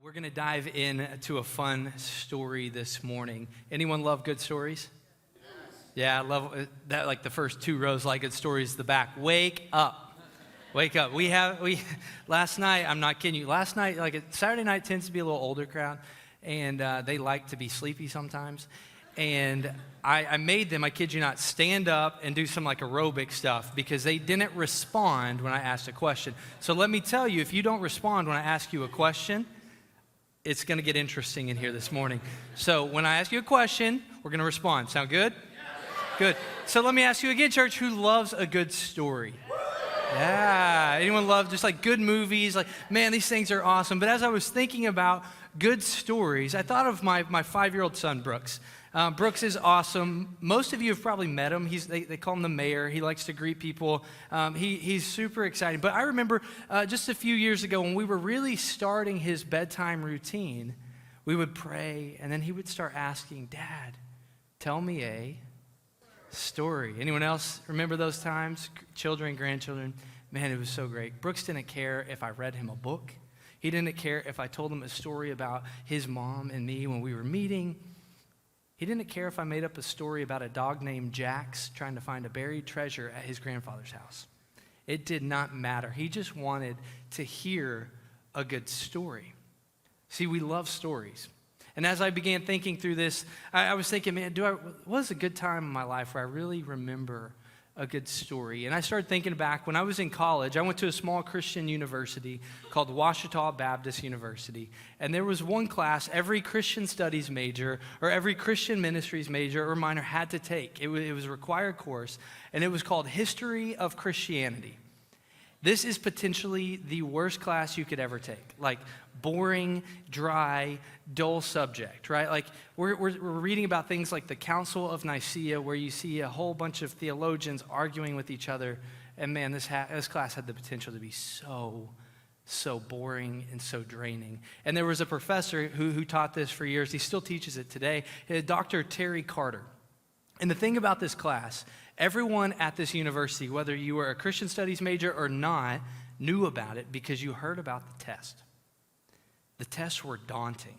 We're going to dive into a fun story this morning. Anyone love good stories? Yes. Yeah, I love that. Like the first two rows, like good stories. The back. Wake up. Wake up. We last night, I'm not kidding you. Last night, Saturday night tends to be a little older crowd, and they like to be sleepy sometimes. And I made them, I kid you not, stand up and do some aerobic stuff because they didn't respond when I asked a question. So let me tell you, if you don't respond when I ask you a question, it's going to get interesting in here this morning. So when I ask you a question, we're going to respond. Sound good? Good. So let me ask you again, church, who loves a good story? Yeah. Anyone love just good movies? Man, these things are awesome. But as I was thinking about good stories, I thought of my 5-year-old son, Brooks. Brooks is awesome. Most of you have probably met him. They call him the mayor. He likes to greet people. He's super exciting. But I remember just a few years ago when we were really starting his bedtime routine, we would pray, and then he would start asking, "Dad, tell me a story." Anyone else remember those times? Children, grandchildren. Man, it was so great. Brooks didn't care if I read him a book. He didn't care if I told him a story about his mom and me when we were meeting. He didn't care if I made up a story about a dog named Jax trying to find a buried treasure at his grandfather's house. It did not matter. He just wanted to hear a good story. See, we love stories. And as I began thinking through this, I was thinking, man, what was a good time in my life where I really remember a good story? And I started thinking back when I was in college. I went to a small Christian university called Ouachita Baptist University. And there was one class every Christian studies major or every Christian ministries major or minor had to take. It was a required course, and it was called History of Christianity. This is potentially the worst class you could ever take. Boring, dry, dull subject, right? We're reading about things like the Council of Nicaea, where you see a whole bunch of theologians arguing with each other. And man, this class had the potential to be so boring and so draining. And there was a professor who taught this for years. He still teaches it today, Dr. Terry Carter. And the thing about this class, everyone at this university, whether you were a Christian studies major or not, knew about it because you heard about the test. The tests were daunting.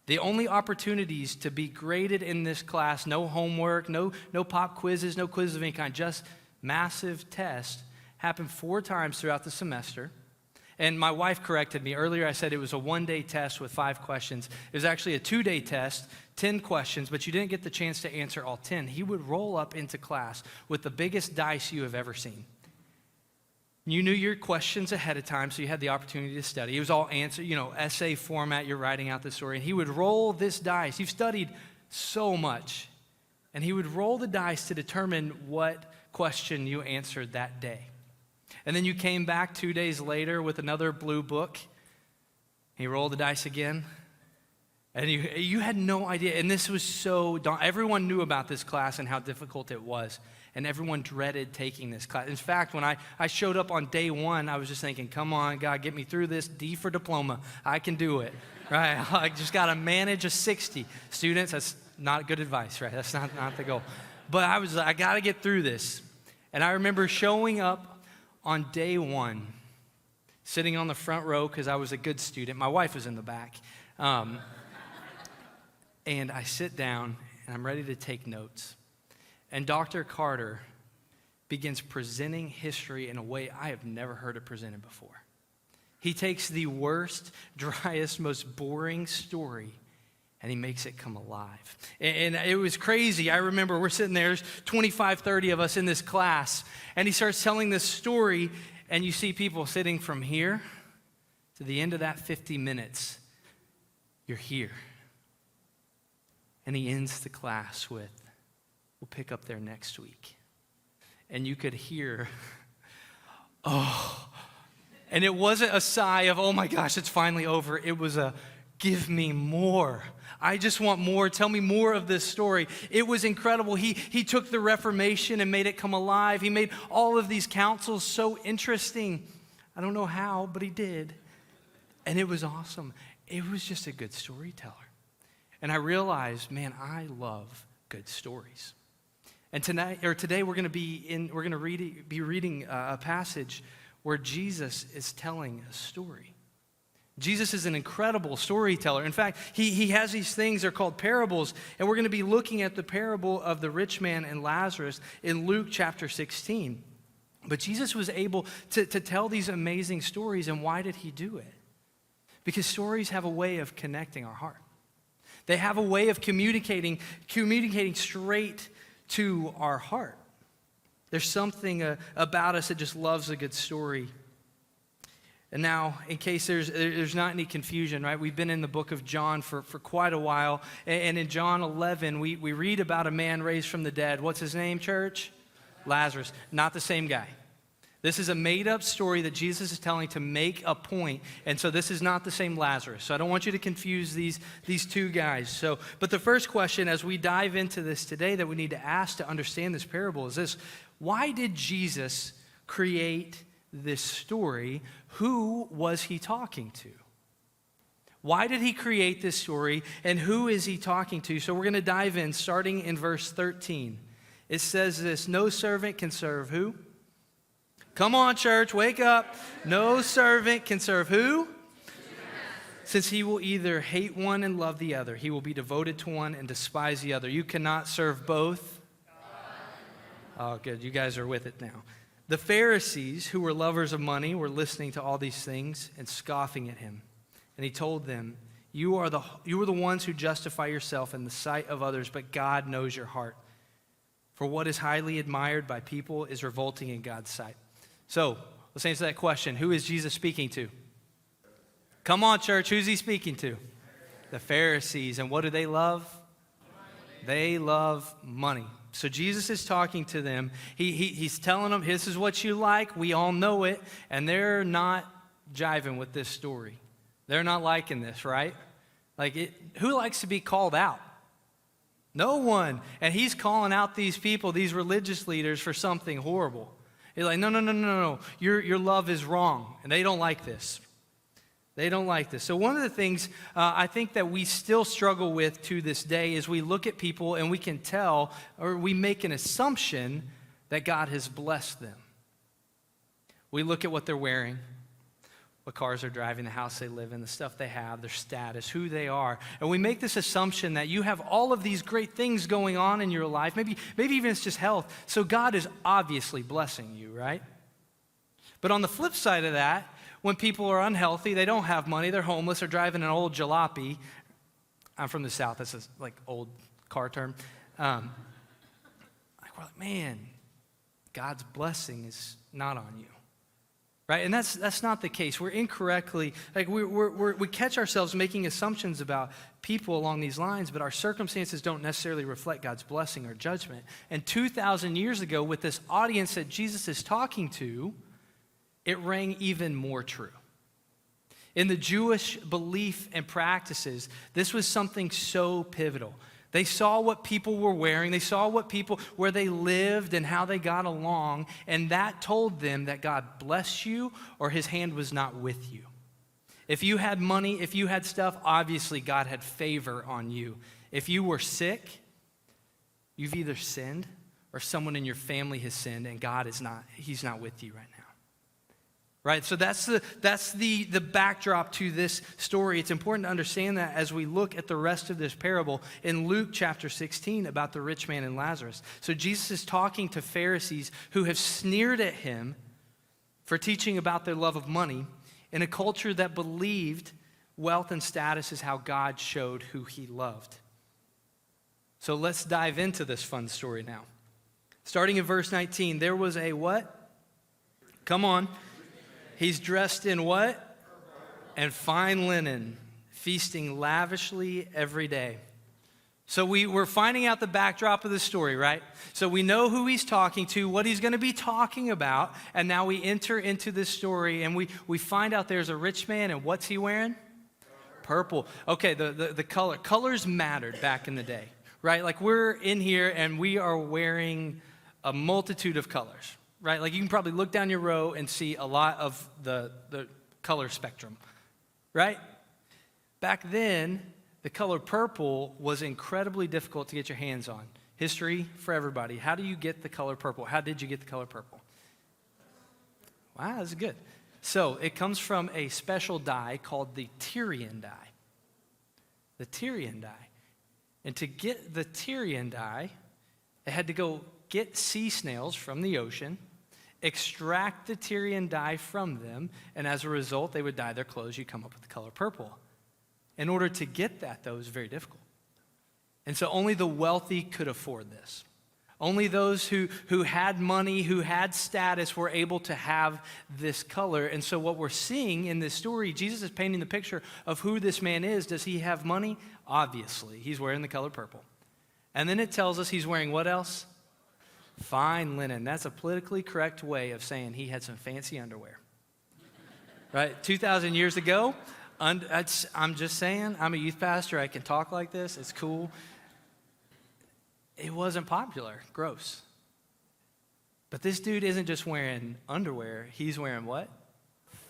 The only opportunities to be graded in this class, no homework, no pop quizzes, no quizzes of any kind, just massive tests, happened 4 times throughout the semester. And my wife corrected me. Earlier I said it was a 1-day test with 5 questions. It was actually a 2-day test, 10 questions, but you didn't get the chance to answer all 10. He would roll up into class with the biggest dice you have ever seen. You knew your questions ahead of time, so you had the opportunity to study. It was all answer, essay format, you're writing out the story. And he would roll this dice. You've studied so much. And he would roll the dice to determine what question you answered that day. And then you came back 2 days later with another blue book. He rolled the dice again. And you had no idea. And this was so daunting. Everyone knew about this class and how difficult it was. And everyone dreaded taking this class. In fact, when I showed up on day 1, I was just thinking, come on, God, get me through this. D for diploma. I can do it, right? I just got to manage a 60. Students, that's not good advice, right? That's not the goal. But I got to get through this. And I remember showing up on day 1, sitting on the front row because I was a good student. My wife was in the back. And I sit down, and I'm ready to take notes. And Dr. Carter begins presenting history in a way I have never heard it presented before. He takes the worst, driest, most boring story, and he makes it come alive. And it was crazy. I remember we're sitting there, there's 25, 30 of us in this class, and he starts telling this story, and you see people sitting from here to the end of that 50 minutes. You're here. And he ends the class with, "We'll pick up there next week." And you could hear, oh. And it wasn't a sigh of, oh my gosh, it's finally over. It was a, give me more. I just want more. Tell me more of this story. It was incredible. He took the Reformation and made it come alive. He made all of these councils so interesting. I don't know how, but he did. And it was awesome. It was just a good storyteller. And I realized, man, I love good stories. And today we're going to be reading a passage where Jesus is telling a story. Jesus is an incredible storyteller. In fact, he has these things, they're called parables, and we're going to be looking at the parable of the rich man and Lazarus in Luke chapter 16. But Jesus was able to tell these amazing stories, and why did he do it? Because stories have a way of connecting our heart. They have a way of communicating straight to our heart. There's something about us that just loves a good story. And now, in case there's not any confusion, right? We've been in the book of John for quite a while. And in John 11, we read about a man raised from the dead. What's his name, church? Lazarus. Not the same guy. This is a made-up story that Jesus is telling to make a point. And so this is not the same Lazarus. So I don't want you to confuse these two guys. But the first question as we dive into this today that we need to ask to understand this parable is this. Why did Jesus create this story? Who was he talking to? Why did he create this story, and who is he talking to? So we're going to dive in, starting in verse 13. It says this, no servant can serve who? Come on, church, wake up. No servant can serve who? Since he will either hate one and love the other. He will be devoted to one and despise the other. You cannot serve both. Oh, good. You guys are with it now. The Pharisees, who were lovers of money, were listening to all these things and scoffing at him. And he told them, you are the ones who justify yourself in the sight of others, but God knows your heart. For what is highly admired by people is revolting in God's sight. So, let's answer that question. Who is Jesus speaking to? Come on, church. Who's he speaking to? The Pharisees. And what do they love? They love money. So Jesus is talking to them. He's telling them, this is what you like. We all know it. And they're not jiving with this story. They're not liking this, right? Who likes to be called out? No one. And he's calling out these people, these religious leaders, for something horrible. He's like, no. Your love is wrong. And they don't like this. They don't like this. So one of the things I think that we still struggle with to this day is we look at people and we can tell, or we make an assumption that God has blessed them. We look at what they're wearing, what cars they're driving, the house they live in, the stuff they have, their status, who they are. And we make this assumption that you have all of these great things going on in your life. Maybe even it's just health. So God is obviously blessing you, right? But on the flip side of that, when people are unhealthy, they don't have money, they're homeless, they're driving an old jalopy. I'm from the South, that's a old car term. We're like, man, God's blessing is not on you. Right? And that's not the case. We're incorrectly, we catch ourselves making assumptions about people along these lines, but our circumstances don't necessarily reflect God's blessing or judgment. And 2,000 years ago, with this audience that Jesus is talking to, it rang even more true. In the Jewish belief and practices, this was something so pivotal. They saw what people were wearing. They saw where they lived and how they got along. And that told them that God blessed you or his hand was not with you. If you had money, if you had stuff, obviously God had favor on you. If you were sick, you've either sinned or someone in your family has sinned and God is not, he's not with you right now. Right, so that's the backdrop to this story. It's important to understand that as we look at the rest of this parable in Luke chapter 16 about the rich man and Lazarus. So Jesus is talking to Pharisees who have sneered at him for teaching about their love of money in a culture that believed wealth and status is how God showed who he loved. So let's dive into this fun story now. Starting in verse 19, there was a what? Come on. He's dressed in what? And fine linen, feasting lavishly every day. So we're finding out the backdrop of the story, right? So we know who he's talking to, what he's going to be talking about, and now we enter into this story, and we find out there's a rich man, and what's he wearing? Purple. Okay, the color. Colors mattered back in the day, right? Like we're in here, and we are wearing a multitude of colors. Right, like you can probably look down your row and see a lot of the color spectrum, right? Back then, the color purple was incredibly difficult to get your hands on. History for everybody. How do you get the color purple? How did you get the color purple? Wow, that's good. So it comes from a special dye called the Tyrian dye. The Tyrian dye. And to get the Tyrian dye, they had to go get sea snails from the ocean, extract the Tyrian dye from them, and as a result, they would dye their clothes. You come up with the color purple. In order to get that, though, it was very difficult. And so only the wealthy could afford this. Only those who had money, who had status, were able to have this color. And so what we're seeing in this story, Jesus is painting the picture of who this man is. Does he have money? Obviously. He's wearing the color purple. And then it tells us he's wearing what else? Fine linen. That's a politically correct way of saying he had some fancy underwear. Right? 2,000 years ago, I'm just saying, I'm a youth pastor. I can talk like this. It's cool. It wasn't popular. Gross. But this dude isn't just wearing underwear. He's wearing what?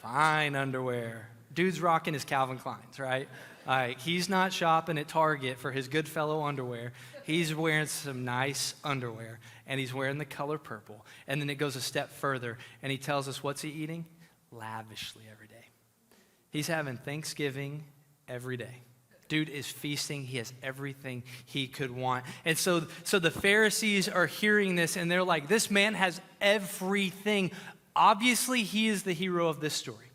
Fine underwear. Dude's rocking his Calvin Kleins, right? All right, he's not shopping at Target for his Goodfellow underwear. He's wearing some nice underwear, and he's wearing the color purple. And then it goes a step further, and he tells us what's he eating? Lavishly every day. He's having Thanksgiving every day. Dude is feasting. He has everything he could want. And so the Pharisees are hearing this, and they're like, this man has everything. Obviously, he is the hero of this story.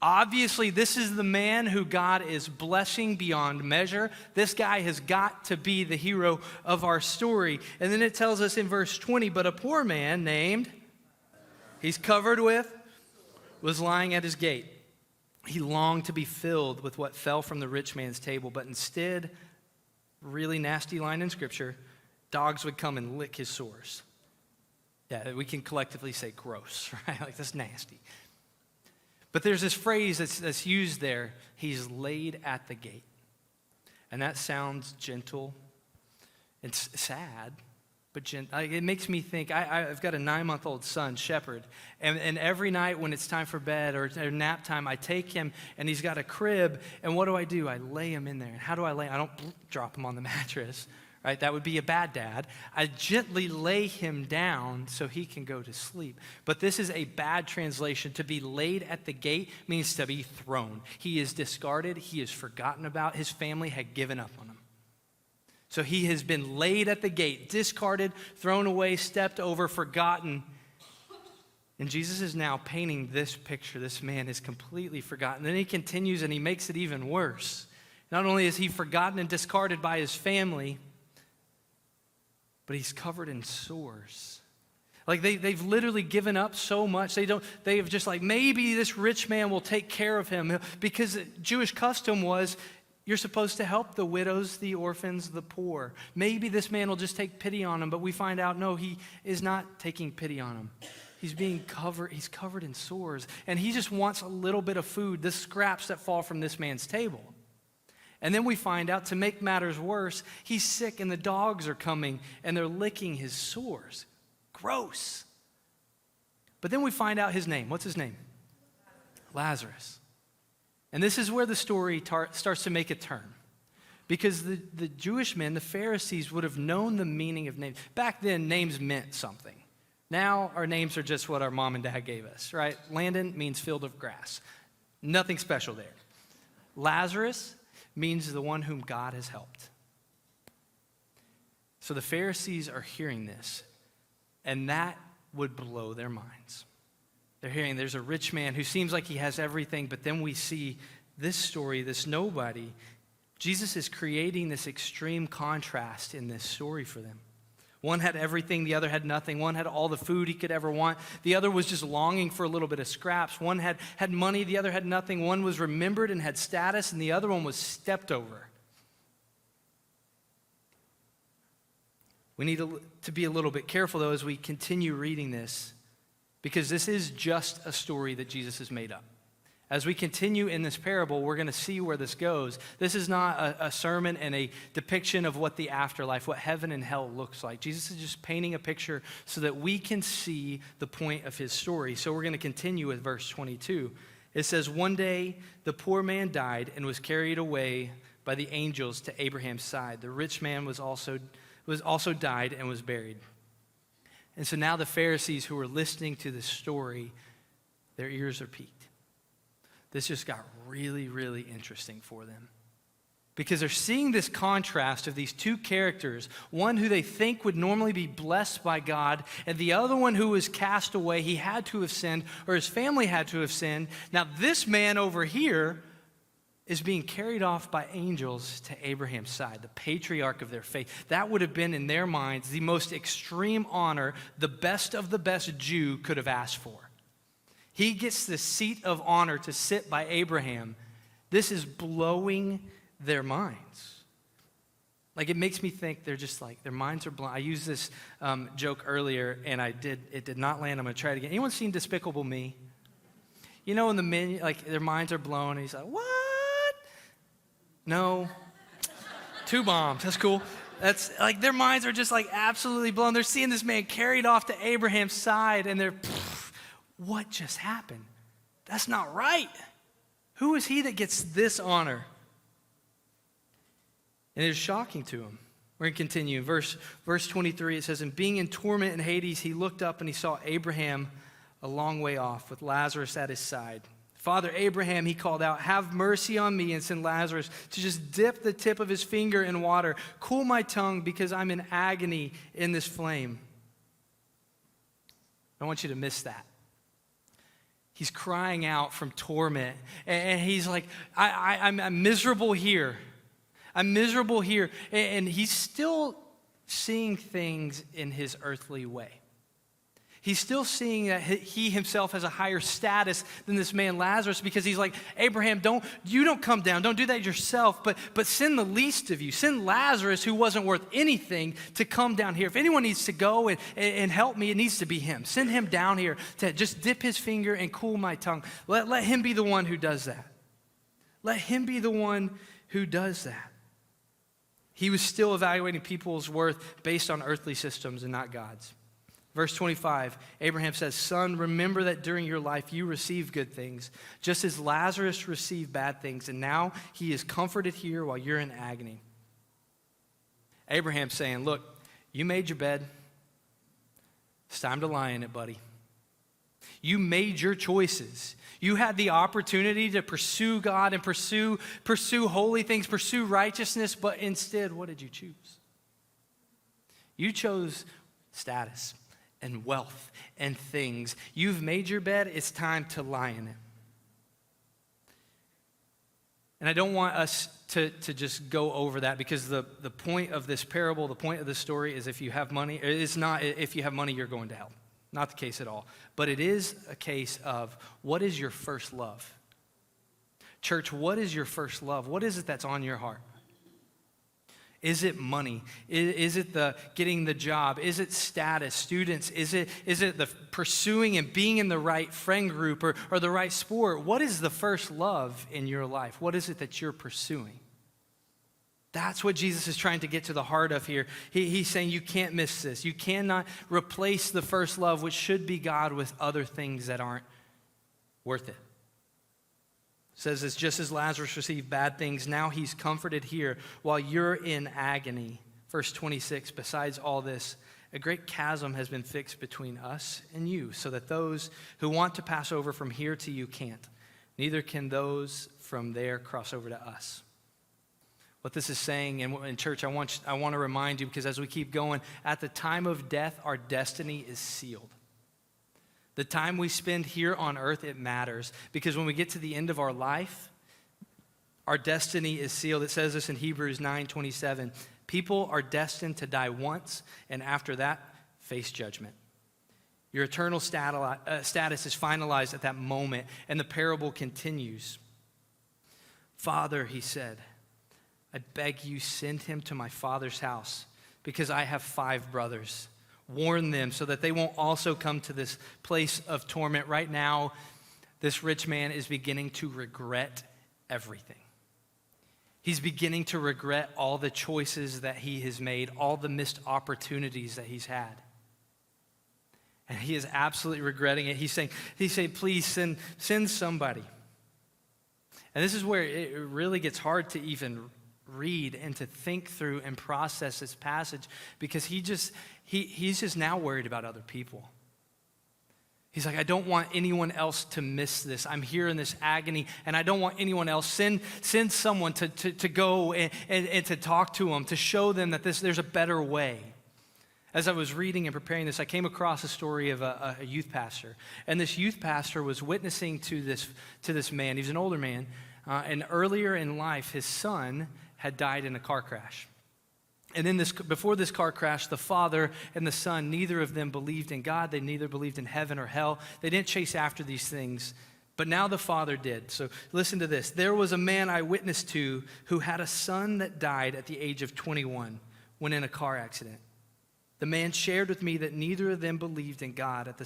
Obviously, this is the man who God is blessing beyond measure. This guy has got to be the hero of our story. And then it tells us in verse 20, but a poor man named, he's covered with, was lying at his gate. He longed to be filled with what fell from the rich man's table, but instead, really nasty line in Scripture, dogs would come and lick his sores. Yeah, we can collectively say gross, right? Like, that's nasty. But there's this phrase that's used there, he's laid at the gate. And that sounds gentle. It's sad, but it makes me think, I've got a 9-month-old son, Shepherd, and every night when it's time for bed or nap time, I take him, and he's got a crib, and what do? I lay him in there. And how do I lay him? I don't drop him on the mattress, right? That would be a bad dad. I gently lay him down so he can go to sleep. But this is a bad translation. To be laid at the gate means to be thrown. He is discarded. He is forgotten about. His family had given up on him. So he has been laid at the gate, discarded, thrown away, stepped over, forgotten. And Jesus is now painting this picture. This man is completely forgotten. Then he continues and he makes it even worse. Not only is he forgotten and discarded by his family, but he's covered in sores. Like they've literally given up so much. They have just like, maybe this rich man will take care of him. Because Jewish custom was, you're supposed to help the widows, the orphans, the poor. Maybe this man will just take pity on him, but we find out, no, he is not taking pity on him. He's covered in sores, and he just wants a little bit of food, the scraps that fall from this man's table. And then we find out, to make matters worse, he's sick and the dogs are coming and they're licking his sores. Gross. But then we find out his name. What's his name? Lazarus. And this is where the story starts to make a turn. Because the Jewish men, the Pharisees, would have known the meaning of names. Back then, names meant something. Now, our names are just what our mom and dad gave us, right? Landon means field of grass. Nothing special there. Lazarus means the one whom God has helped. So the Pharisees are hearing this, and that would blow their minds. They're hearing there's a rich man who seems like he has everything, but then we see this story, this nobody. Jesus is creating this extreme contrast in this story for them. One had everything, the other had nothing. One had all the food he could ever want. The other was just longing for a little bit of scraps. One had money, the other had nothing. One was remembered and had status, and the other one was stepped over. We need to be a little bit careful, though, as we continue reading this, because this is just a story that Jesus has made up. As we continue in this parable, we're going to see where this goes. This is not a sermon and a depiction of what the afterlife, what heaven and hell looks like. Jesus is just painting a picture so that we can see the point of his story. So we're going to continue with verse 22. It says, one day the poor man died and was carried away by the angels to Abraham's side. The rich man was also died and was buried. And so now the Pharisees who were listening to this story, their ears are peaked. This just got really, really interesting for them. Because they're seeing this contrast of these two characters, one who they think would normally be blessed by God, and the other one who was cast away. He had to have sinned, or his family had to have sinned. Now this man over here is being carried off by angels to Abraham's side, the patriarch of their faith. That would have been, in their minds, the most extreme honor the best of the best Jew could have asked for. He gets the seat of honor to sit by Abraham. This is blowing their minds. Like, it makes me think they're just like, their minds are blown. I used this joke earlier, and it did not land. I'm going to try it again. Anyone seen Despicable Me? You know, in the menu, like, their minds are blown, and he's like, what? No. 2 bombs. That's cool. That's like, their minds are just like absolutely blown. They're seeing this man carried off to Abraham's side, and they're, what just happened? That's not right. Who is he that gets this honor? And it is shocking to him. We're going to continue. Verse 23, it says, and being in torment in Hades, he looked up and he saw Abraham a long way off with Lazarus at his side. Father Abraham, he called out, have mercy on me and send Lazarus to just dip the tip of his finger in water. Cool my tongue because I'm in agony in this flame. I don't want you to miss that. He's crying out from torment. And he's like, I'm miserable here. I'm miserable here. And he's still seeing things in his earthly way. He's still seeing that he himself has a higher status than this man Lazarus, because he's like, Abraham, don't come down. Don't do that yourself, but send the least of you. Send Lazarus, who wasn't worth anything, to come down here. If anyone needs to go and help me, it needs to be him. Send him down here to just dip his finger and cool my tongue. Let him be the one who does that. Let him be the one who does that. He was still evaluating people's worth based on earthly systems and not God's. Verse 25, Abraham says, son, remember that during your life you received good things, just as Lazarus received bad things, and now he is comforted here while you're in agony. Abraham's saying, look, you made your bed. It's time to lie in it, buddy. You made your choices. You had the opportunity to pursue God and pursue holy things, pursue righteousness, but instead, what did you choose? You chose status and wealth and things. You've made your bed, it's time to lie in it. And I don't want us to just go over that, because the point of this parable, the point of this story is if you have money, it's not if you have money you're going to hell. Not the case at all. But it is a case of, what is your first love? Church, what is your first love? What is it that's on your heart? Is it money? Is it the getting the job? Is it status? Students? Is it the pursuing and being in the right friend group or the right sport? What is the first love in your life? What is it that you're pursuing? That's what Jesus is trying to get to the heart of here. He's saying you can't miss this. You cannot replace the first love, which should be God, with other things that aren't worth it. It says it's just as Lazarus received bad things, now he's comforted here while you're in agony. Verse 26, besides all this, a great chasm has been fixed between us and you, so that those who want to pass over from here to you can't. Neither can those from there cross over to us. What this is saying, and in church, I want to remind you, because as we keep going, at the time of death, our destiny is sealed. The time we spend here on earth, it matters, because when we get to the end of our life, our destiny is sealed. It says this in Hebrews 9:27. People are destined to die once, and after that, face judgment. Your eternal status is finalized at that moment, and the parable continues. Father, he said, I beg you, send him to my father's house, because I have 5 brothers. Warn them so that they won't also come to this place of torment. Right now, this rich man is beginning to regret everything. He's beginning to regret all the choices that he has made, all the missed opportunities that he's had. And he is absolutely regretting it. He's saying, please send somebody. And this is where it really gets hard to even read and to think through and process this passage, because he's just now worried about other people. He's like, I don't want anyone else to miss this. I'm here in this agony, and I don't want anyone else. Send someone to go and to talk to them, to show them that there's a better way. As I was reading and preparing this, I came across a story of a youth pastor. And this youth pastor was witnessing to this man. He was an older man. And earlier in life, his son had died in a car crash. And before this car crash, the father and the son, neither of them believed in God. They neither believed in heaven or hell. They didn't chase after these things. But now the father did. So listen to this. There was a man I witnessed to who had a son that died at the age of 21 when in a car accident. The man shared with me that neither of them believed in God at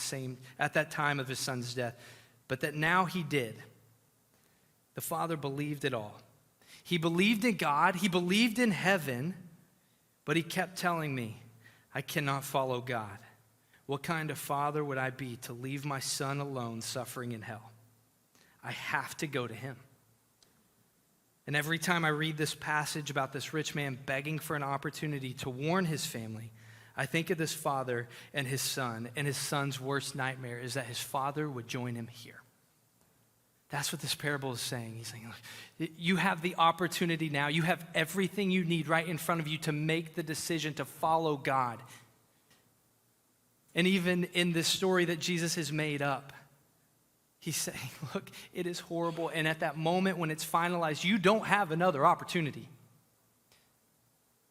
that time of his son's death, but that now he did. The father believed it all. He believed in God. He believed in heaven. But he kept telling me, I cannot follow God. What kind of father would I be to leave my son alone suffering in hell? I have to go to him. And every time I read this passage about this rich man begging for an opportunity to warn his family, I think of this father and his son's worst nightmare is that his father would join him here. That's what this parable is saying. He's saying, look, you have the opportunity now. You have everything you need right in front of you to make the decision to follow God. And even in this story that Jesus has made up, he's saying, look, it is horrible. And at that moment when it's finalized, you don't have another opportunity.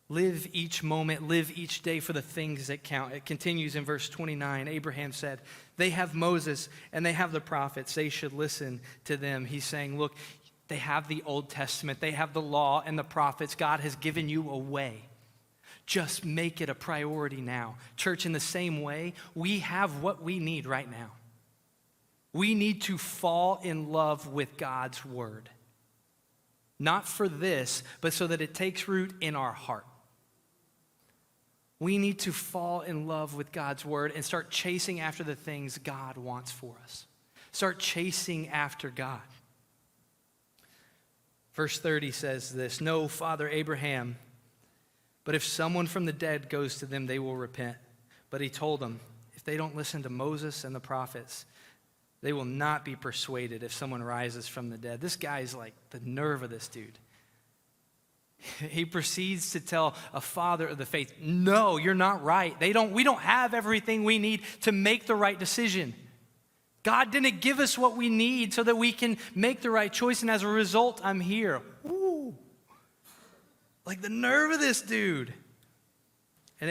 Live each moment, live each day for the things that count. It continues in verse 29. Abraham said, they have Moses and they have the prophets. They should listen to them. He's saying, look, they have the Old Testament. They have the law and the prophets. God has given you a way. Just make it a priority now. Church, in the same way, we have what we need right now. We need to fall in love with God's word. Not for this, but so that it takes root in our heart. We need to fall in love with God's word and start chasing after the things God wants for us. Start chasing after God. Verse 30 says this, no, Father Abraham, but if someone from the dead goes to them, they will repent. But he told them, if they don't listen to Moses and the prophets, they will not be persuaded if someone rises from the dead. This guy's like the nerve of this dude. He proceeds to tell a father of the faith, no, you're not right. We don't have everything we need to make the right decision. God didn't give us what we need so that we can make the right choice, and as a result, I'm here. Ooh. Like the nerve of this dude. And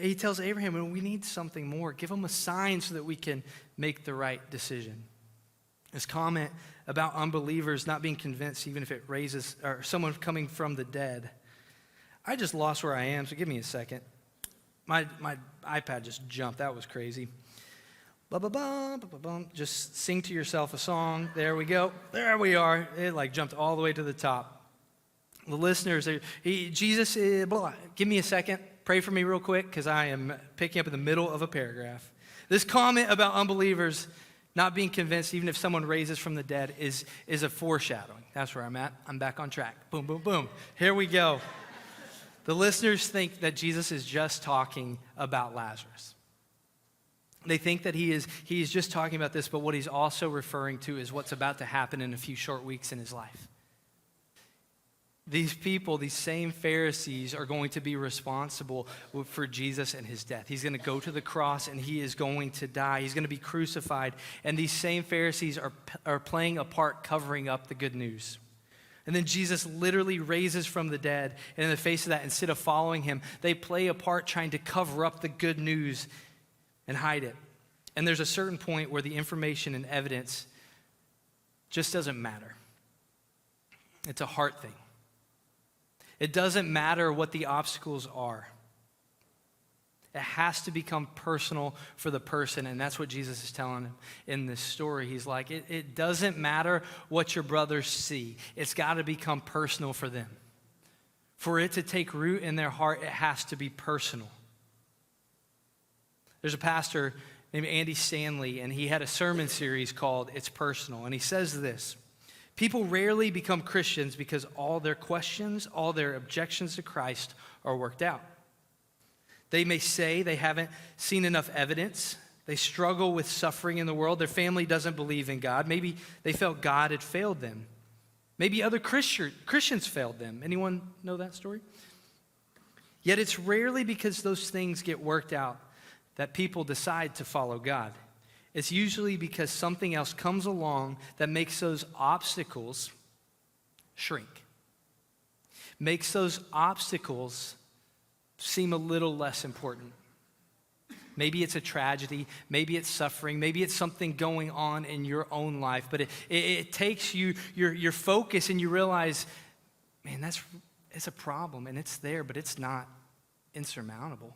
he tells Abraham, we need something more. Give him a sign so that we can make the right decision. His comment about unbelievers not being convinced even if it raises, or someone coming from the dead. I just lost where I am, so give me a second. My iPad just jumped. That was crazy. Just sing to yourself a song. There we go. There we are. It like jumped all the way to the top. The listeners, Jesus, give me a second. Pray for me real quick because I am picking up in the middle of a paragraph. This comment about unbelievers not being convinced, even if someone raises from the dead, is a foreshadowing. That's where I'm at. I'm back on track. Boom, boom, boom. Here we go. The listeners think that Jesus is just talking about Lazarus. They think that he is just talking about this, but what he's also referring to is what's about to happen in a few short weeks in his life. These people, these same Pharisees, are going to be responsible for Jesus and his death. He's going to go to the cross and he is going to die. He's going to be crucified. And these same Pharisees are playing a part covering up the good news. And then Jesus literally raises from the dead. And in the face of that, instead of following him, they play a part trying to cover up the good news and hide it. And there's a certain point where the information and evidence just doesn't matter. It's a heart thing. It doesn't matter what the obstacles are. It has to become personal for the person, and that's what Jesus is telling him in this story. He's like, it doesn't matter what your brothers see. It's got to become personal for them. For it to take root in their heart, it has to be personal. There's a pastor named Andy Stanley, and he had a sermon series called It's Personal, and he says this: people rarely become Christians because all their questions, all their objections to Christ are worked out. They may say they haven't seen enough evidence, They struggle with suffering in the world. Their family doesn't believe in God. Maybe they felt God had failed them. Maybe other Christians failed them. Anyone know that story? Yet it's rarely because those things get worked out that people decide to follow God. It's usually because something else comes along that makes those obstacles shrink. Makes those obstacles seem a little less important. Maybe it's a tragedy, maybe it's suffering, maybe it's something going on in your own life, but it takes your focus and you realize, man, it's a problem and it's there, but it's not insurmountable.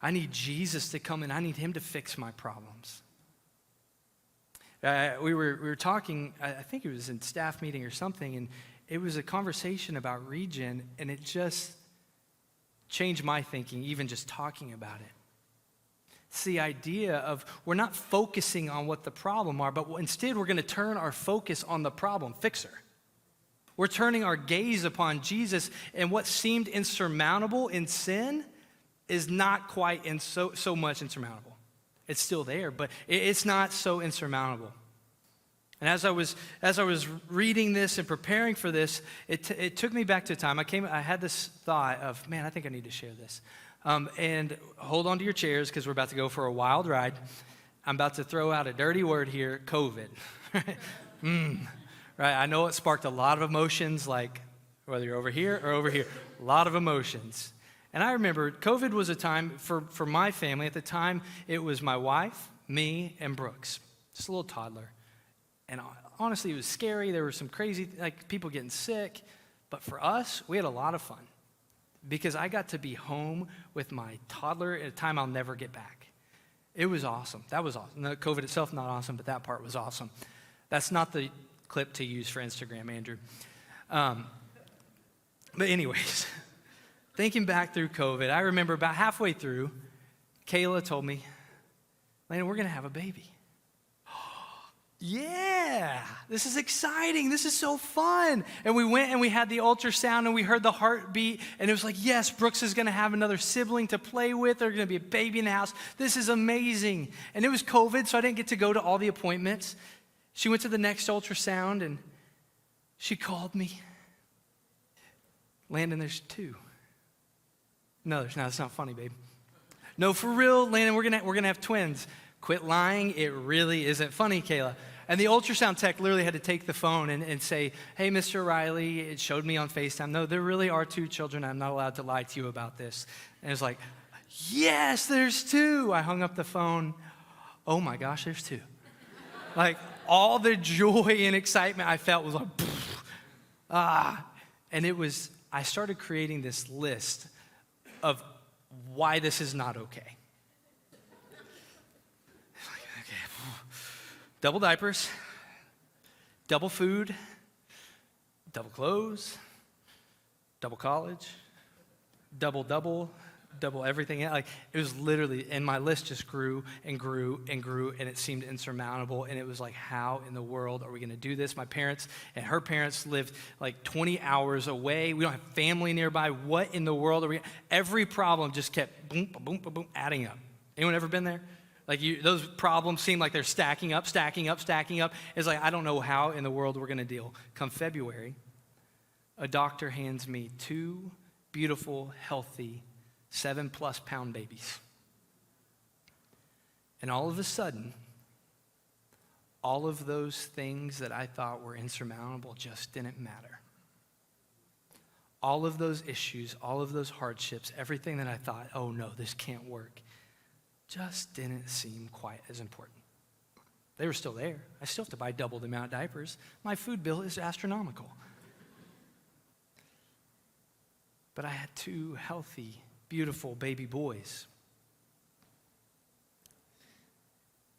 I need Jesus to come and I need him to fix my problems. We were talking, I think it was in staff meeting or something, and it was a conversation about region, and it just changed my thinking, even just talking about it. It's the idea of we're not focusing on what the problem are, but instead we're going to turn our focus on the problem fixer. We're turning our gaze upon Jesus, and what seemed insurmountable in sin is not quite so much insurmountable. It's still there, but it's not so insurmountable. And as I was reading this and preparing for this, it took me back to a time. I had this thought of, man, I think I need to share this. And hold on to your chairs because we're about to go for a wild ride. I'm about to throw out a dirty word here, COVID. Right? I know it sparked a lot of emotions, like whether you're over here or over here, a lot of emotions. And I remember COVID was a time for my family. At the time, it was my wife, me, and Brooks, just a little toddler. And honestly, it was scary. There were some crazy, like people getting sick. But for us, we had a lot of fun because I got to be home with my toddler at a time I'll never get back. It was awesome. That was awesome. The COVID itself, not awesome, but that part was awesome. That's not the clip to use for Instagram, Andrew. But anyways, thinking back through COVID, I remember about halfway through, Kayla told me, Landon, we're going to have a baby. Yeah, this is exciting. This is so fun. And we went and we had the ultrasound and we heard the heartbeat. And it was like, yes, Brooks is going to have another sibling to play with. There's going to be a baby in the house. This is amazing. And it was COVID, so I didn't get to go to all the appointments. She went to the next ultrasound and she called me. Landon, there's two. No, there's not. It's not funny, babe. No, for real, Landon, we're gonna have twins. Quit lying. It really isn't funny, Kayla. And the ultrasound tech literally had to take the phone and say, hey, Mr. Riley, it showed me on FaceTime. No, there really are two children. I'm not allowed to lie to you about this. And it's like, yes, there's two. I hung up the phone. Oh my gosh, there's two. Like all the joy and excitement I felt was like, And it was, I started creating this list of why this is not okay. Double diapers, double food, double clothes, double college, double everything. Like it was literally, and my list just grew and grew and grew, and it seemed insurmountable. And it was like, how in the world are we going to do this? My parents and her parents lived like 20 hours away. We don't have family nearby. What in the world are we? Every problem just kept boom, boom, boom, boom, adding up. Anyone ever been there? Like those problems seem like they're stacking up. It's like, I don't know how in the world we're going to deal. Come February, a doctor hands me two beautiful, healthy, 7+ pound babies. And all of a sudden, all of those things that I thought were insurmountable just didn't matter. All of those issues, all of those hardships, everything that I thought, oh no, this can't work, just didn't seem quite as important. They were still there. I still have to buy double the amount of diapers. My food bill is astronomical. But I had two healthy, beautiful baby boys.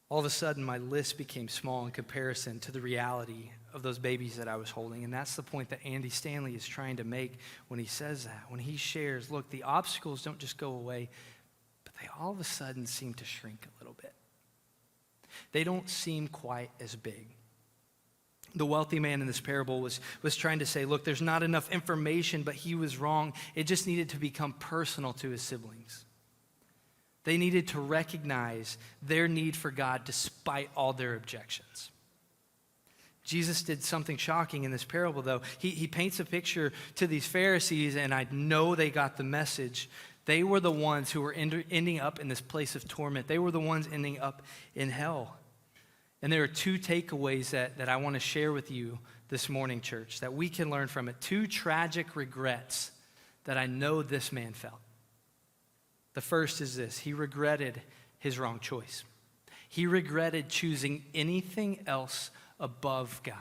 All of a sudden, my list became small in comparison to the reality of those babies that I was holding. And that's the point that Andy Stanley is trying to make when he says that. When he shares, look, the obstacles don't just go away, but they all of a sudden seem to shrink a little bit. They don't seem quite as big. The wealthy man in this parable was trying to say, look, there's not enough information, but he was wrong. It just needed to become personal to his siblings. They needed to recognize their need for God despite all their objections. Jesus did something shocking in this parable, though. He paints a picture to these Pharisees, and I know they got the message. They were the ones who were ending up in this place of torment. They were the ones ending up in hell. And there are two takeaways that I want to share with you this morning, church, that we can learn from it. Two tragic regrets that I know this man felt. The first is this: he regretted his wrong choice. He regretted choosing anything else above God.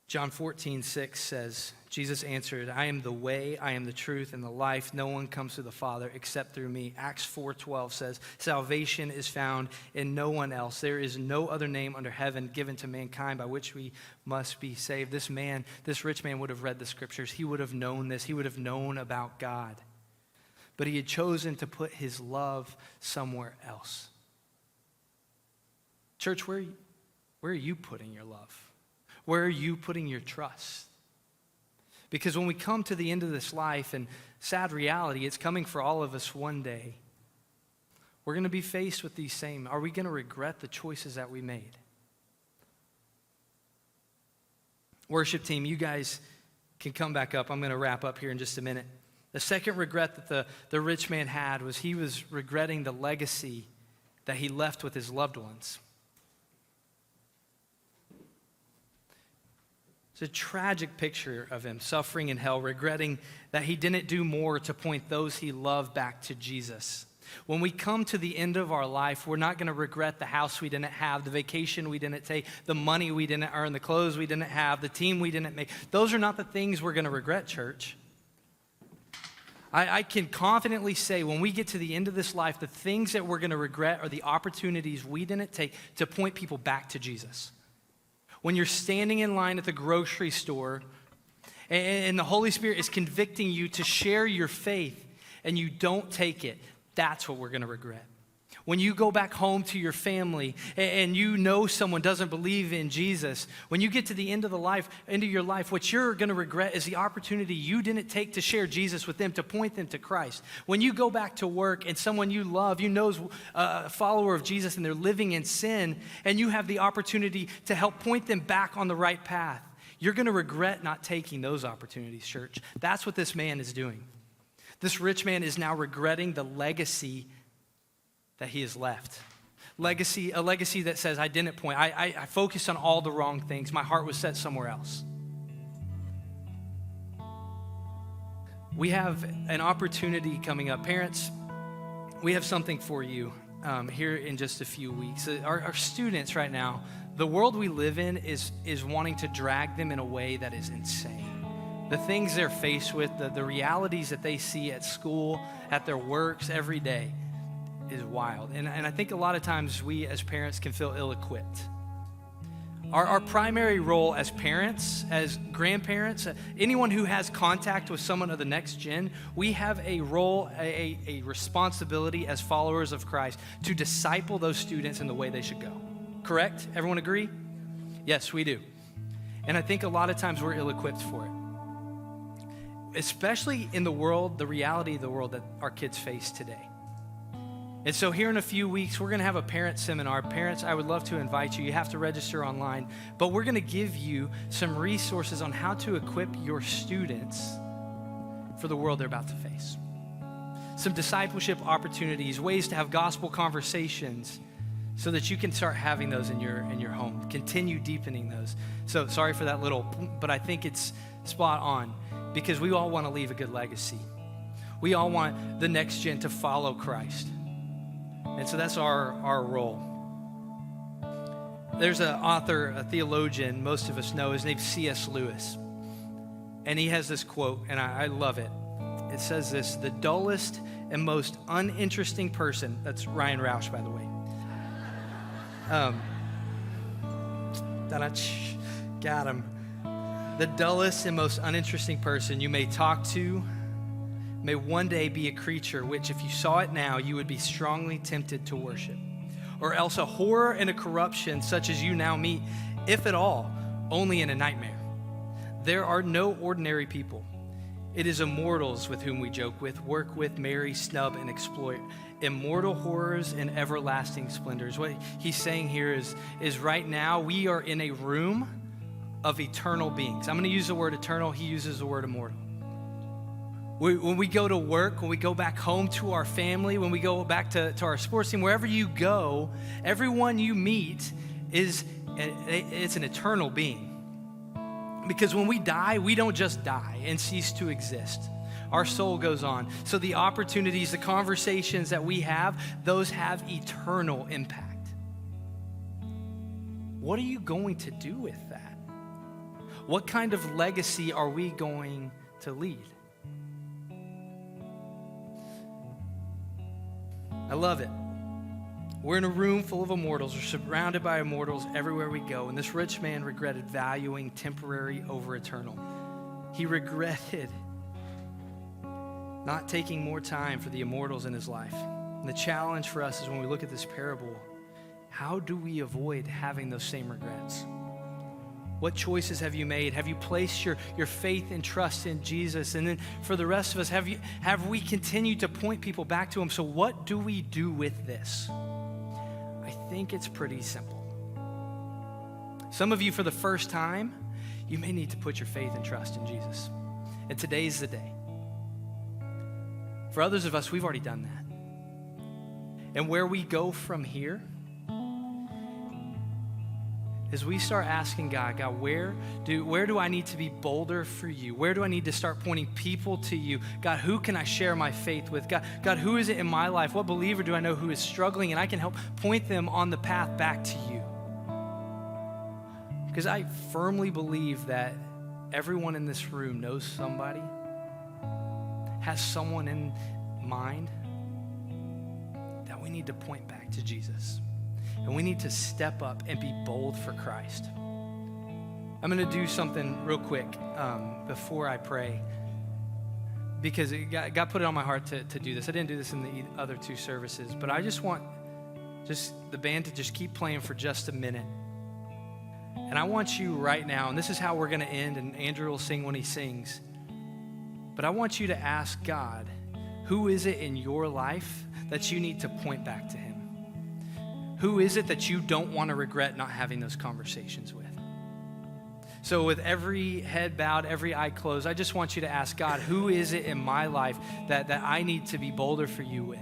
John 14:6 says, Jesus answered, I am the way, I am the truth, and the life. No one comes to the Father except through me. Acts 4:12 says, salvation is found in no one else. There is no other name under heaven given to mankind by which we must be saved. This rich man would have read the scriptures. He would have known this. He would have known about God. But he had chosen to put his love somewhere else. Church, where are you putting your love? Where are you putting your trust? Because when we come to the end of this life, and sad reality, it's coming for all of us one day, we're going to be faced with these same. Are we going to regret the choices that we made? Worship team, you guys can come back up. I'm going to wrap up here in just a minute. The second regret that the rich man had was he was regretting the legacy that he left with his loved ones. It's a tragic picture of him suffering in hell, regretting that he didn't do more to point those he loved back to Jesus. When we come to the end of our life, we're not going to regret the house we didn't have, the vacation we didn't take, the money we didn't earn, the clothes we didn't have, the team we didn't make. Those are not the things we're going to regret, church. I can confidently say when we get to the end of this life, the things that we're going to regret are the opportunities we didn't take to point people back to Jesus. When you're standing in line at the grocery store and the Holy Spirit is convicting you to share your faith and you don't take it, that's what we're going to regret. When you go back home to your family and you know someone doesn't believe in Jesus, when you get to the end of your life, what you're going to regret is the opportunity you didn't take to share Jesus with them, to point them to Christ. When you go back to work and someone you love, you know, a follower of Jesus, and they're living in sin, and you have the opportunity to help point them back on the right path, you're going to regret not taking those opportunities, church. That's what this man is doing. This rich man is now regretting the legacy that he has left. A legacy that says, I didn't point. I focused on all the wrong things. My heart was set somewhere else. We have an opportunity coming up. Parents, we have something for you here in just a few weeks. Our students right now, the world we live in is wanting to drag them in a way that is insane. The things they're faced with, the realities that they see at school, at their works every day, is wild. And I think a lot of times we as parents can feel ill-equipped. Our primary role as parents, as grandparents, anyone who has contact with someone of the next gen, we have a role, a responsibility as followers of Christ to disciple those students in the way they should go. Correct? Everyone agree? Yes, we do. And I think a lot of times we're ill-equipped for it. Especially in the reality of the world that our kids face today. And so here in a few weeks, we're going to have a parent seminar. Parents, I would love to invite you. You have to register online. But we're going to give you some resources on how to equip your students for the world they're about to face. Some discipleship opportunities, ways to have gospel conversations so that you can start having those in your home. Continue deepening those. So sorry for that little, but I think it's spot on because we all want to leave a good legacy. We all want the next gen to follow Christ. And so that's our role. There's an author, a theologian, most of us know. His name's C.S. Lewis. And he has this quote, and I love it. It says this: the dullest and most uninteresting person, that's Ryan Roush, by the way. Got him. The dullest and most uninteresting person you may talk to may one day be a creature which, if you saw it now, you would be strongly tempted to worship. Or else a horror and a corruption such as you now meet, if at all, only in a nightmare. There are no ordinary people. It is immortals with whom we joke with, work with, marry, snub, and exploit. Immortal horrors and everlasting splendors. What he's saying here is right now we are in a room of eternal beings. I'm going to use the word eternal. He uses the word immortal. When we go to work, when we go back home to our family, when we go back to our sports team, wherever you go, everyone you meet it's an eternal being. Because when we die, we don't just die and cease to exist. Our soul goes on. So the opportunities, the conversations that we have, those have eternal impact. What are you going to do with that? What kind of legacy are we going to leave? I love it. We're in a room full of immortals. We're surrounded by immortals everywhere we go. And this rich man regretted valuing temporary over eternal. He regretted not taking more time for the immortals in his life. And the challenge for us is when we look at this parable, how do we avoid having those same regrets? What choices have you made? Have you placed your faith and trust in Jesus? And then for the rest of us, have we continued to point people back to him? So what do we do with this? I think it's pretty simple. Some of you, for the first time, you may need to put your faith and trust in Jesus. And today's the day. For others of us, we've already done that. And where we go from here is we start asking God, where do I need to be bolder for you? Where do I need to start pointing people to you? God, who can I share my faith with? God, who is it in my life? What believer do I know who is struggling? And I can help point them on the path back to you. Because I firmly believe that everyone in this room knows somebody, has someone in mind that we need to point back to Jesus. And we need to step up and be bold for Christ. I'm going to do something real quick before I pray, because God put it on my heart to do this. I didn't do this in the other two services, but I just want the band to just keep playing for just a minute. And I want you right now, and this is how we're going to end, and Andrew will sing when he sings, but I want you to ask God, who is it in your life that you need to point back to him? Who is it that you don't want to regret not having those conversations with? So with every head bowed, every eye closed, I just want you to ask God, who is it in my life that I need to be bolder for you with?